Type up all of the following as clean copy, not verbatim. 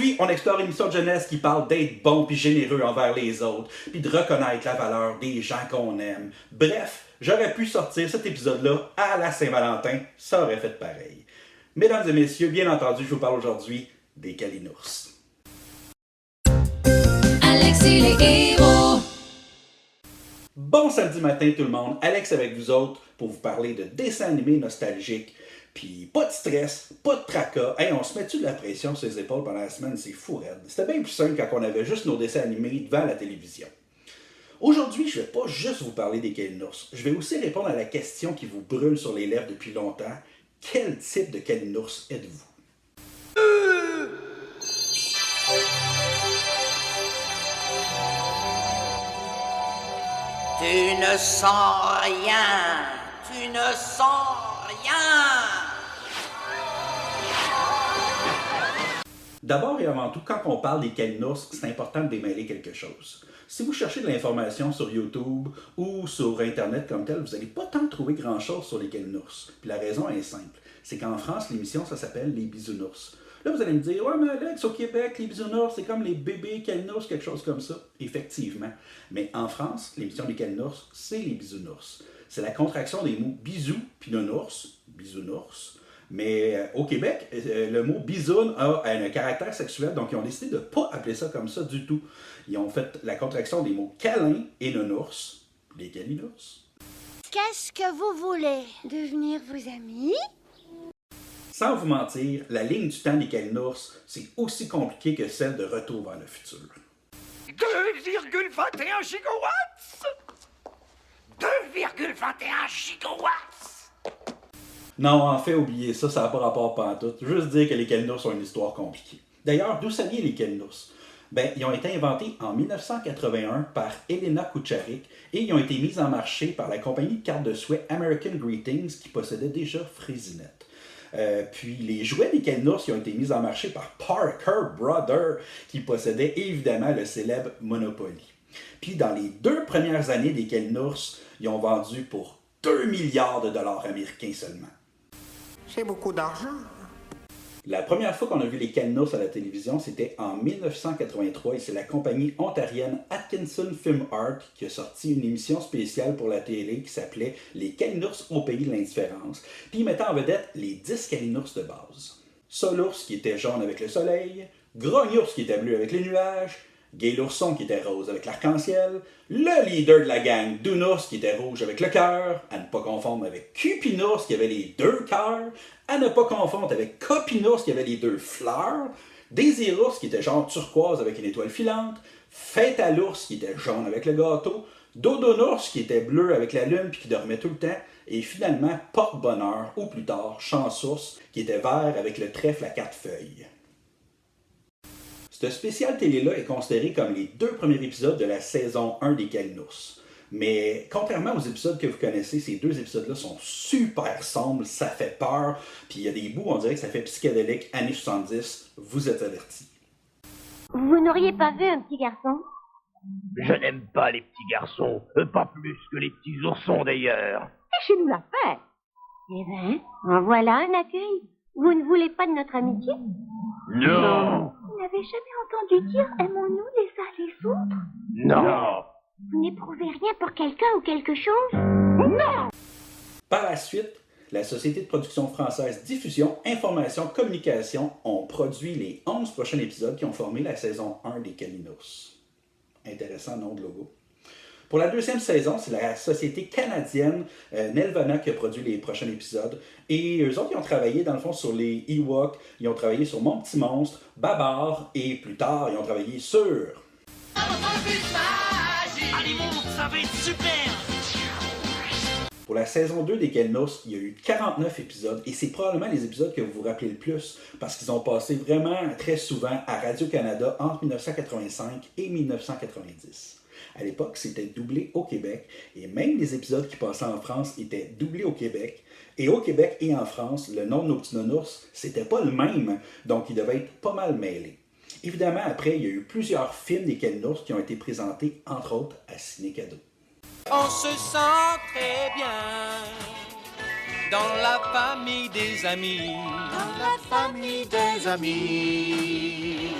Aujourd'hui, on explore une émission de jeunesse qui parle d'être bon puis généreux envers les autres, puis de reconnaître la valeur des gens qu'on aime. Bref, j'aurais pu sortir cet épisode-là à la Saint-Valentin, ça aurait fait pareil. Mesdames et messieurs, bien entendu, je vous parle aujourd'hui des Calinours. Alex et les héros. Bon samedi matin tout le monde, Alex avec vous autres pour vous parler de dessins animés nostalgiques. Puis pas de stress, pas de tracas. Hey, on se met-tu de la pression sur les épaules pendant la semaine? C'est fou raide. C'était bien plus simple quand on avait juste nos dessins animés devant la télévision. Aujourd'hui, je vais pas juste vous parler des Calinours. Je vais aussi répondre à la question qui vous brûle sur les lèvres depuis longtemps. Quel type de Calinours êtes-vous? Tu ne sens rien. Tu ne sens rien. D'abord et avant tout, quand on parle des Calinours, c'est important de démêler quelque chose. Si vous cherchez de l'information sur YouTube ou sur Internet comme tel, vous n'allez pas tant trouver grand-chose sur les Calinours. Puis la raison est simple, c'est qu'en France, l'émission, ça s'appelle Les Bisounours. Là, vous allez me dire, ouais, mais Alex, au Québec, les Bisounours, c'est comme les bébés Calinours, quelque chose comme ça. Effectivement. Mais en France, l'émission des Calinours, c'est les Bisounours. C'est la contraction des mots bisou puis nounours, bisounours. Mais au Québec, le mot bisoun a un caractère sexuel, donc ils ont décidé de ne pas appeler ça comme ça du tout. Ils ont fait la contraction des mots câlin et nounours, les Calinours. Qu'est-ce que vous voulez? Devenir vos amis? Sans vous mentir, la ligne du temps des Calinours, c'est aussi compliqué que celle de Retour vers le futur. 2,21 gigawatts 2,21 gigawatts. Non, en fait, oubliez ça, ça n'a pas rapport pantoute. Juste dire que les Calinours ont une histoire compliquée. D'ailleurs, d'où ça vient les Calinours? Ben, ils ont été inventés en 1981 par Elena Kucharik et ils ont été mis en marché par la compagnie de cartes de souhait American Greetings qui possédait déjà Frisinet. Puis les jouets des Calinours ils ont été mis en marché par Parker Brothers qui possédait évidemment le célèbre Monopoly. Puis dans les 2 premières années des Calinours, ils ont vendu pour 2 milliards de dollars américains seulement. C'est beaucoup d'argent. La première fois qu'on a vu les Calinours à la télévision, c'était en 1983 et c'est la compagnie ontarienne Atkinson Film Art qui a sorti une émission spéciale pour la télé qui s'appelait Les Calinours au pays de l'indifférence, puis ils mettaient en vedette les 10 Calinours de base. Solours qui était jaune avec le soleil, Grognours qui était bleu avec les nuages, Gay l'ourson qui était rose avec l'arc-en-ciel, le leader de la gang Dounours qui était rouge avec le cœur, à ne pas confondre avec Cupinours qui avait les 2 cœurs, à ne pas confondre avec Copinours qui avait les 2 fleurs, Désirours qui était genre turquoise avec une étoile filante, Fête à l'ours qui était jaune avec le gâteau, Dodonours qui était bleu avec la lune puis qui dormait tout le temps, et finalement Porte-Bonheur, ou plus tard Chansours qui était vert avec le trèfle à 4 feuilles. Ce spécial télé-là est considéré comme les 2 premiers épisodes de la saison 1 des Calinours. Mais contrairement aux épisodes que vous connaissez, ces 2 épisodes-là sont super sombres, ça fait peur, puis il y a des bouts, on dirait que ça fait psychédélique années 70, vous êtes avertis. Vous n'auriez pas vu un petit garçon? Je n'aime pas les petits garçons, pas plus que les petits oursons d'ailleurs. Chez-nous la fête. Eh ben, en voilà un accueil. Vous ne voulez pas de notre amitié? Non. Vous n'avez jamais entendu dire aimons-nous les uns les autres? Non. Vous n'éprouvez rien pour quelqu'un ou quelque chose? Non! Par la suite, la société de production française Diffusion, Information, Communication ont produit les 11 prochains épisodes qui ont formé la saison 1 des Calinours. Intéressant nom de logo. Pour la 2e saison, c'est la société canadienne Nelvana qui a produit les prochains épisodes. Et eux autres, ils ont travaillé dans le fond sur les Ewoks, ils ont travaillé sur Mon Petit Monstre, Babar, et plus tard, ils ont travaillé sur... Allez, monte, ça va être super. Pour la saison 2 des Calinours, il y a eu 49 épisodes et c'est probablement les épisodes que vous vous rappelez le plus parce qu'ils ont passé vraiment très souvent à Radio-Canada entre 1985 et 1990. À l'époque, c'était doublé au Québec et même les épisodes qui passaient en France étaient doublés au Québec. Et au Québec et en France, le nom de nos petits nounours, c'était pas le même, donc il devait être pas mal mêlé. Évidemment, après, il y a eu plusieurs films des Calinours qui ont été présentés, entre autres, à Ciné-Cadeau. On se sent très bien dans la famille des amis. Dans la famille des amis.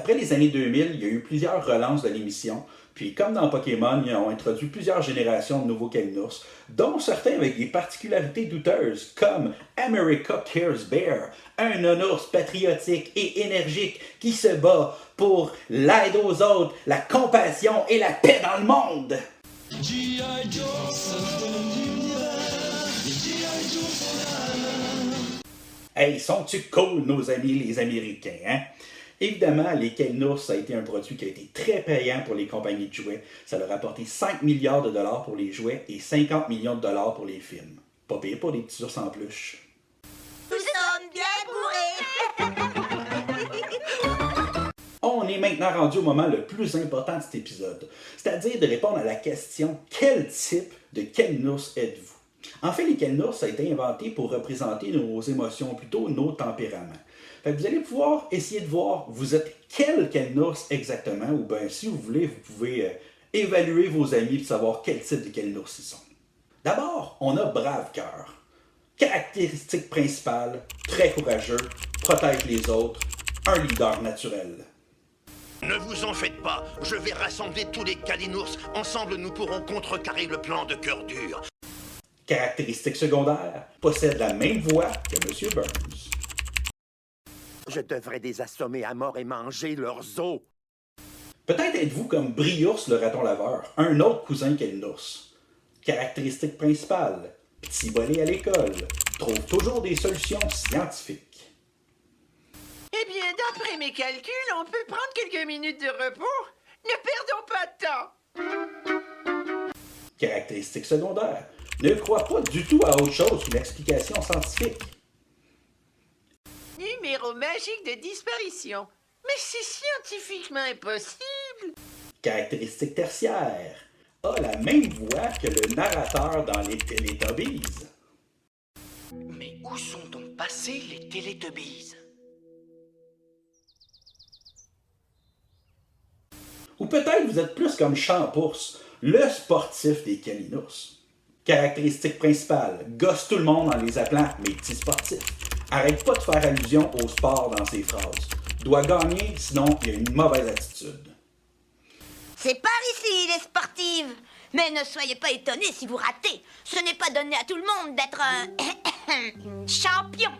Après les années 2000, il y a eu plusieurs relances de l'émission, puis comme dans Pokémon, ils ont introduit plusieurs générations de nouveaux Kalinours, dont certains avec des particularités douteuses, comme America Cares Bear, un nounours patriotique et énergique qui se bat pour l'aide aux autres, la compassion et la paix dans le monde. Hey, sont-tu cool, nos amis les Américains, hein? Évidemment, les Kalinours, ça a été un produit qui a été très payant pour les compagnies de jouets. Ça leur a apporté 5 milliards de dollars pour les jouets et 50 millions de dollars pour les films. Pas payé pour des petits ours en peluche. Nous sommes bien bourrés. On est maintenant rendu au moment le plus important de cet épisode, c'est-à-dire de répondre à la question « Quel type de Kalinours êtes-vous » En fait, les Kalinours, ça a été inventé pour représenter nos émotions, plutôt nos tempéraments. Fait que vous allez pouvoir essayer de voir, vous êtes quel Kalinours exactement, ou bien si vous voulez, vous pouvez évaluer vos amis pour savoir quel type de Kalinours ils sont. D'abord, on a Brave Cœur. Caractéristique principale, très courageux, protège les autres, un leader naturel. Ne vous en faites pas, je vais rassembler tous les Kalinours. Ensemble, nous pourrons contrecarrer le plan de Cœur Dur. Caractéristique secondaire, possède la même voix que M. Burns. Je devrais les assommer à mort et manger leurs os. Peut-être êtes-vous comme Briours le raton laveur, un autre cousin Kalinours. Caractéristique principale, petit bolé à l'école, trouve toujours des solutions scientifiques. Eh bien, d'après mes calculs, on peut prendre quelques minutes de repos. Ne perdons pas de temps. Caractéristique secondaire, ne croit pas du tout à autre chose qu'une explication scientifique. Numéro magique de disparition. Mais c'est scientifiquement impossible. Caractéristique tertiaire, a la même voix que le narrateur dans les Teletubbies. Mais où sont donc passés les Teletubbies? Ou peut-être vous êtes plus comme Champours, le sportif des Kalinours. Caractéristique principale, gosse tout le monde en les appelant mes petits sportifs. Arrête pas de faire allusion au sport dans ses phrases. Doit gagner, sinon il a une mauvaise attitude. C'est par ici, les sportives. Mais ne soyez pas étonnés si vous ratez. Ce n'est pas donné à tout le monde d'être un champion.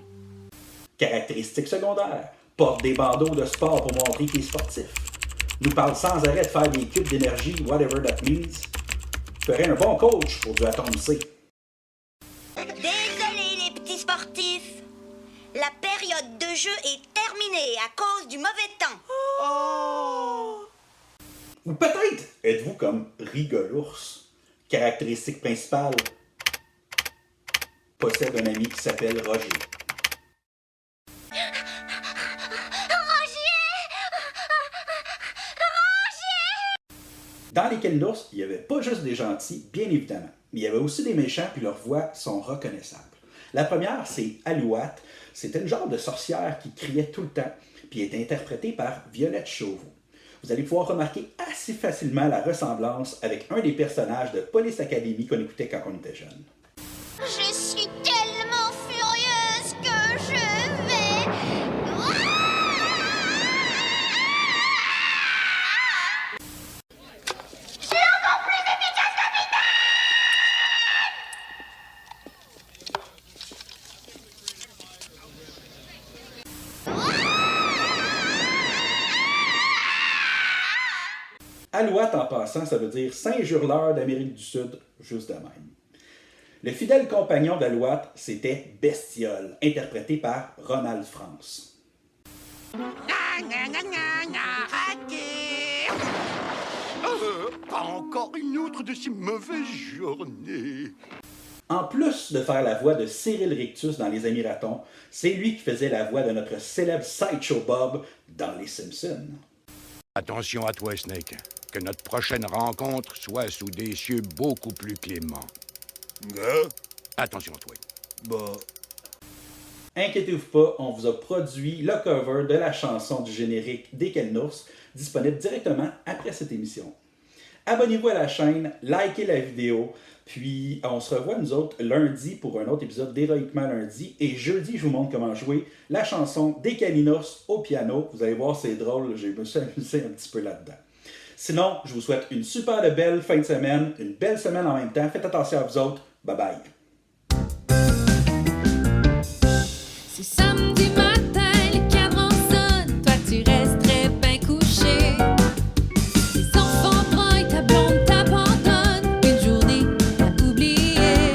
Caractéristique secondaire, porte des bandeaux de sport pour montrer qu'il est sportif. Nous parle sans arrêt de faire des cubes d'énergie, whatever that means. Ferait un bon coach pour du atome C. Désolé, les petits sportifs. La période de jeu est terminée à cause du mauvais temps. Oh! Ou peut-être êtes-vous comme Rigolours. Caractéristique principale, possède un ami qui s'appelle Roger. Dans les Kalinours, il n'y avait pas juste des gentils, bien évidemment, mais il y avait aussi des méchants, puis leurs voix sont reconnaissables. La première, c'est Alouette. C'était une genre de sorcière qui criait tout le temps, puis est interprétée par Violette Chauveau. Vous allez pouvoir remarquer assez facilement la ressemblance avec un des personnages de Police Academy qu'on écoutait quand on était jeune. Je suis tellement furieuse que je vais... Alouette, en passant, ça veut dire Saint Jurleur d'Amérique du Sud, juste de même. Le fidèle compagnon d'Alouette, c'était Bestiole, interprété par Ronald France. Pas encore une autre de ces mauvaises journées. En plus de faire la voix de Cyril Rictus dans Les Amis Ratons, c'est lui qui faisait la voix de notre célèbre Sideshow Bob dans Les Simpsons. Attention à toi, Snake. Que notre prochaine rencontre soit sous des cieux beaucoup plus cléments. Attention à toi. Inquiétez-vous pas, on vous a produit le cover de la chanson du générique des Kalinours, disponible directement après cette émission. Abonnez-vous à la chaîne, likez la vidéo, Puis, on se revoit, nous autres, lundi pour un autre épisode d'Héroïquement Lundi. Et jeudi, je vous montre comment jouer la chanson des Calinos au piano. Vous allez voir, c'est drôle, je me suis amusé un petit peu là-dedans. Sinon, je vous souhaite une super belle fin de semaine, une belle semaine en même temps. Faites attention à vous autres. Bye bye. C'est samedi matin, les cadrans sonnent, toi tu restes très bien couché. Les enfants broient, ta blonde t'abandonne, une journée à oublier.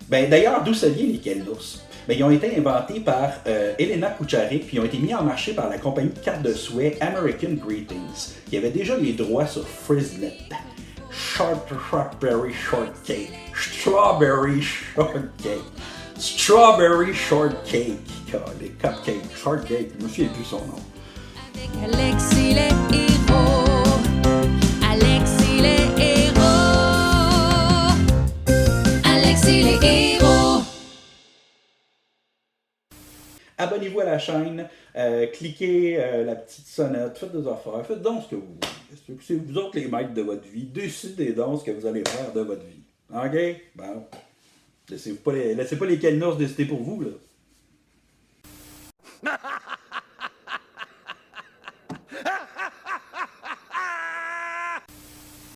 Ben, d'ailleurs, d'où ça vient les Calinos? Ben, ils ont été inventés par Elena Kucharik, puis ils ont été mis en marché par la compagnie de cartes de souhait American Greetings, qui avait déjà les droits sur Frizzlet. Strawberry Shortcake. Strawberry Shortcake. Strawberry Shortcake. Les cupcakes. Shortcake. Je me souviens plus son nom. Avec Alexis les héros. Alexis les héros. Alexis les héros. Abonnez-vous à la chaîne, cliquez la petite sonnette, faites des affaires, faites donc ce que vous voulez. C'est vous autres les maîtres de votre vie, décidez donc ce que vous allez faire de votre vie. OK? Bon. Laissez pas les Calinos décider pour vous, là.